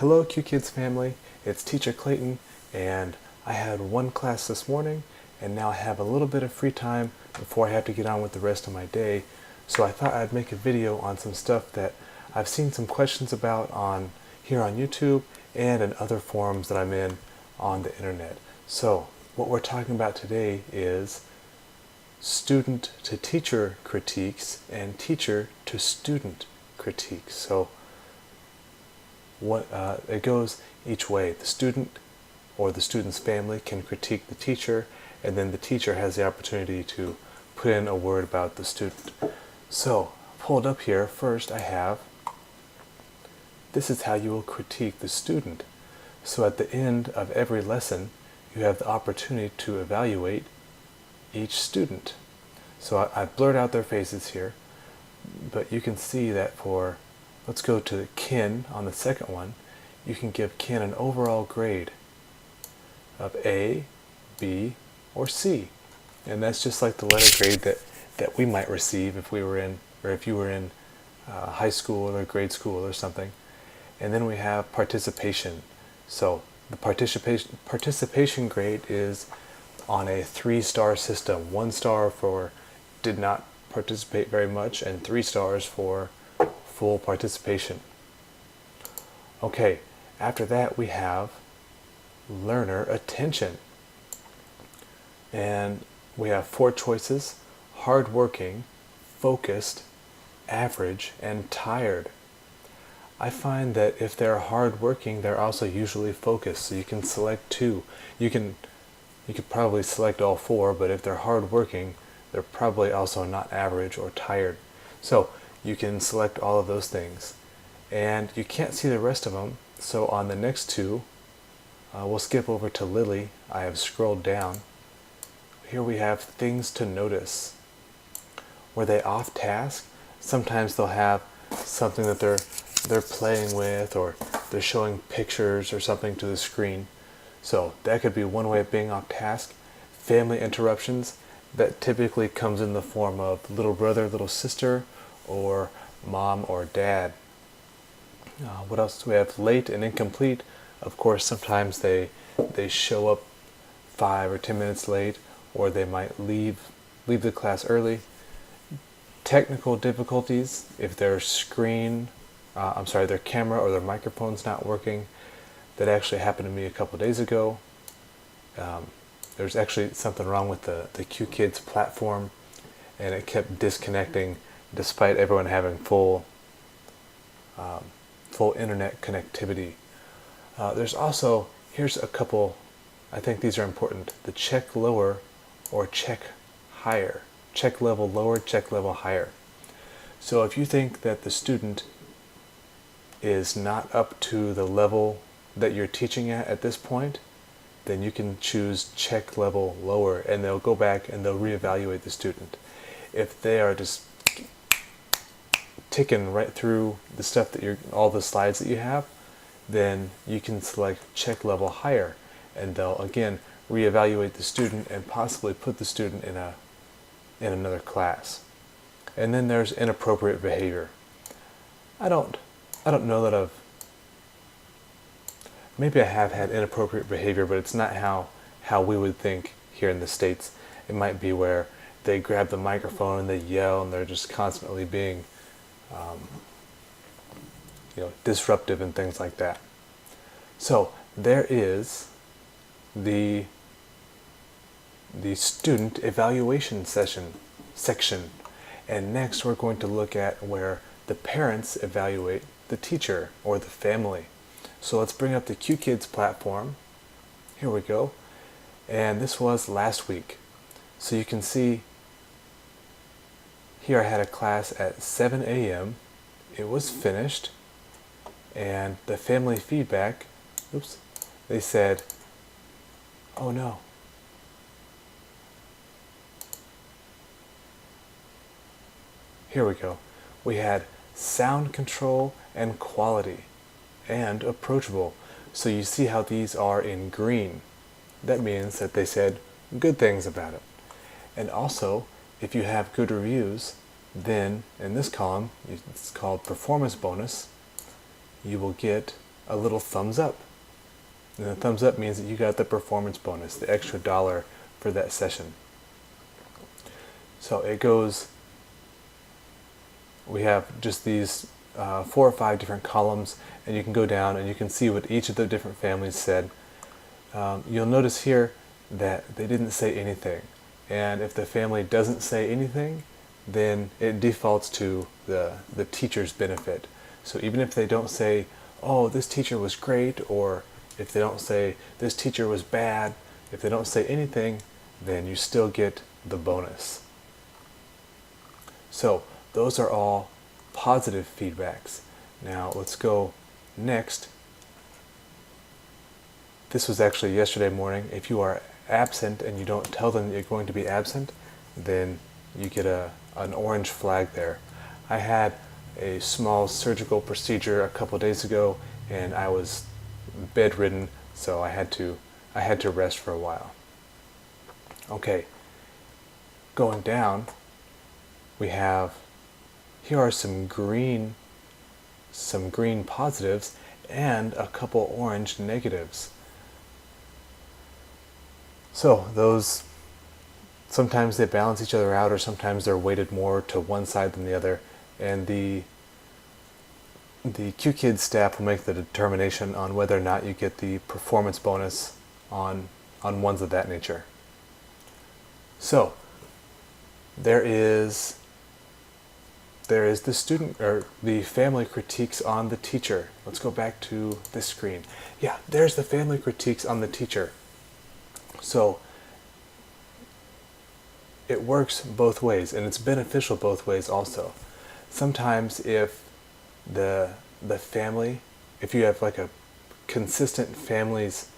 Hello Qkids family, it's Teacher Clayton, and I had one class this morning and now I have a little bit of free time before I have to get on with the rest of my day. So I thought I'd make a video on some stuff that I've seen some questions about here on YouTube and in other forums that I'm in on the internet. So what we're talking about today is student to teacher critiques and teacher to student critiques. So it goes each way. The student or the student's family can critique the teacher, and then the teacher has the opportunity to put in a word about the student. So, pulled up here, first I have, this is how you will critique the student. So at the end of every lesson, you have the opportunity to evaluate each student. So I've blurred out their faces here, but you can see that for, let's go to Ken on the second one. You can give Ken an overall grade of A, B, or C. And that's just like the letter grade that we might receive if we were in, or if you were in high school or grade school or something. And then we have participation. So the participation grade is on a 3-star system. 1 star for did not participate very much, and 3 stars for full participation. Okay, after that we have learner attention. And we have 4 choices: hardworking, focused, average, and tired. I find that if they're hardworking, they're also usually focused, so you can select 2. You could probably select all 4, but if they're hardworking, they're probably also not average or tired. So you can select all of those things. And you can't see the rest of them, so on the next 2, we'll skip over to Lily. I have scrolled down. Here we have things to notice. Were they off task? Sometimes they'll have something that they're playing with, or they're showing pictures or something to the screen. So that could be one way of being off task. Family interruptions, that typically comes in the form of little brother, little sister, or mom or dad. What else do we have? Late and incomplete. Of course, sometimes they show up 5 or 10 minutes late, or they might leave the class early. Technical difficulties, if their their camera or their microphone's not working. That actually happened to me a couple days ago. There's actually something wrong with the Qkids platform, and it kept disconnecting despite everyone having full internet connectivity. There's also, here's a couple, I think these are important: the check lower or check higher. Check level lower, check level higher. So if you think that the student is not up to the level that you're teaching at this point, then you can choose check level lower, and they'll go back and they'll reevaluate the student. If they are just ticking right through the stuff that all the slides that you have, then you can select check level higher, and they'll again reevaluate the student and possibly put the student in another class. And then there's inappropriate behavior. I don't know that maybe I have had inappropriate behavior, but it's not how we would think here in the States. It might be where they grab the microphone and they yell, and they're just constantly being disruptive and things like that. So there is the student evaluation section, and next we're going to look at where the parents evaluate the teacher or the family. So let's bring up the Qkids platform. Here we go. And this was last week. So you can see here I had a class at 7 a.m. It was finished, and the family feedback, they said, oh no. Here we go. We had sound control and quality and approachable. So you see how these are in green. That means that they said good things about it. And also, if you have good reviews, then in this column, it's called performance bonus, you will get a little thumbs up. And the thumbs up means that you got the performance bonus, the extra $1 for that session. So it goes, we have just these 4 or 5 different columns, and you can go down and you can see what each of the different families said. You'll notice here that they didn't say anything. And if the family doesn't say anything, then it defaults to the teacher's benefit. So even if they don't say, oh, this teacher was great, or if they don't say, this teacher was bad, if they don't say anything, then you still get the bonus. So those are all positive feedbacks. Now let's go next. This was actually yesterday morning. If you are absent and you don't tell them that you're going to be absent, then you get an orange flag there. I had a small surgical procedure a couple days ago, and I was bedridden, so I had to rest for a while. Okay, going down, we have, here are some green positives and a couple orange negatives. So those, sometimes they balance each other out, or sometimes they're weighted more to one side than the other, and the Qkids staff will make the determination on whether or not you get the performance bonus on ones of that nature. So there is the student, or the family critiques on the teacher. Let's go back to this screen. Yeah, there's the family critiques on the teacher. So it works both ways, and it's beneficial both ways also. Sometimes if the family, if you have like a consistent families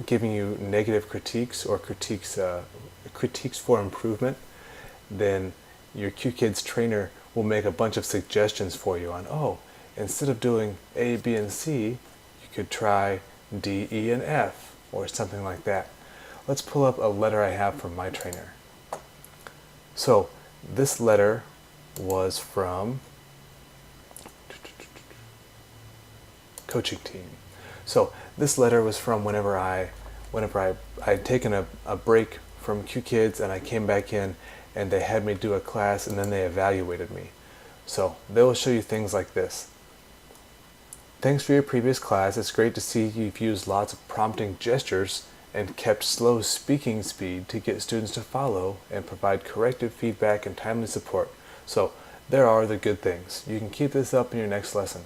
giving you negative critiques or critiques for improvement, then your Qkids trainer will make a bunch of suggestions for you on, oh, instead of doing A, B, and C, you could try D, E, and F, or something like that. Let's pull up a letter I have from my trainer. So this letter was from coaching team. So this letter was from whenever I'd taken a break from Qkids and I came back in, and they had me do a class, and then they evaluated me. So they will show you things like this. Thanks for your previous class. It's great to see you've used lots of prompting gestures and kept slow speaking speed to get students to follow and provide corrective feedback and timely support. So there are the good things. You can keep this up in your next lesson.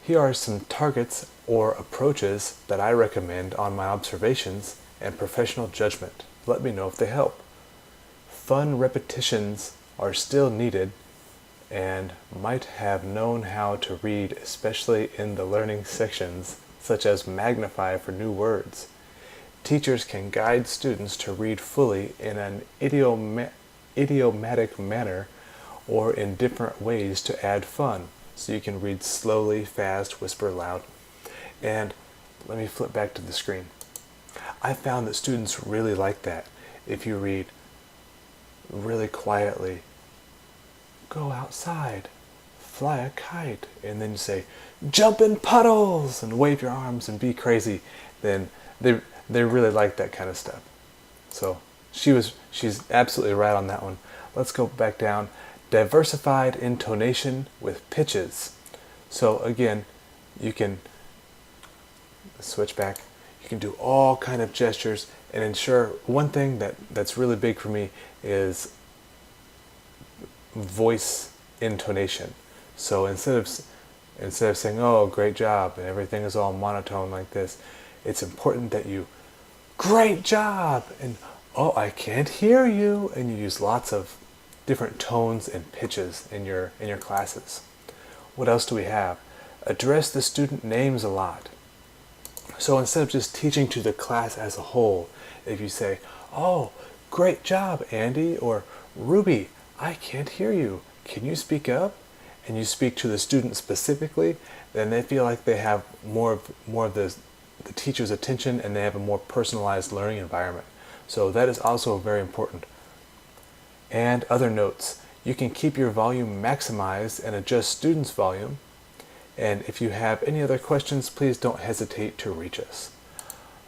Here are some targets or approaches that I recommend on my observations and professional judgment. Let me know if they help. Fun repetitions are still needed and might have known how to read, especially in the learning sections, such as magnify for new words. Teachers can guide students to read fully in an idiomatic manner or in different ways to add fun. So you can read slowly, fast, whisper loud. And let me flip back to the screen. I found that students really like that. If you read really quietly, go outside, fly a kite, and then you say, jump in puddles, and wave your arms and be crazy, then they really like that kind of stuff. So she's absolutely right on that one. Let's go back down. Diversified intonation with pitches. So again, you can switch back. You can do all kind of gestures and ensure. One thing that's really big for me is voice intonation. So instead of saying, oh, great job, and everything is all monotone like this, it's important that you, great job, and oh, I can't hear you, and you use lots of different tones and pitches in your classes. What else do we have? Address the student names a lot. So instead of just teaching to the class as a whole, if you say, oh, great job, Andy, or Ruby, I can't hear you, can you speak up? And you speak to the student specifically, then they feel like they have more of the teacher's attention, and they have a more personalized learning environment. So that is also very important. And other notes. You can keep your volume maximized and adjust students' volume. And if you have any other questions, please don't hesitate to reach us.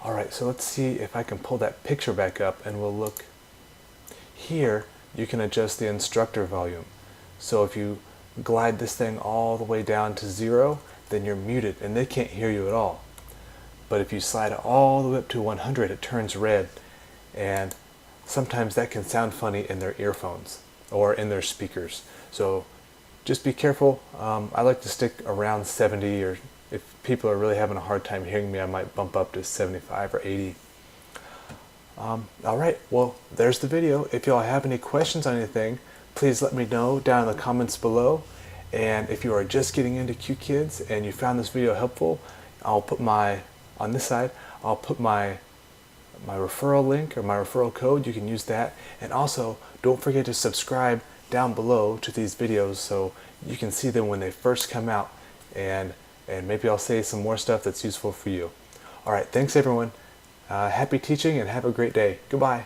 Alright, so let's see if I can pull that picture back up, and we'll look. Here, you can adjust the instructor volume. So if you glide this thing all the way down to 0, then you're muted and they can't hear you at all. But if you slide it all the way up to 100, it turns red, and sometimes that can sound funny in their earphones or in their speakers. So just be careful. I like to stick around 70, or if people are really having a hard time hearing me, I might bump up to 75 or 80. Alright, well, there's the video. If y'all have any questions on anything, please let me know down in the comments below. And if you are just getting into Qkids and you found this video helpful, I'll put on this side, I'll put my referral link or my referral code. You can use that. And also, don't forget to subscribe down below to these videos so you can see them when they first come out, and maybe I'll say some more stuff that's useful for you. Alright, thanks everyone. Happy teaching and have a great day. Goodbye.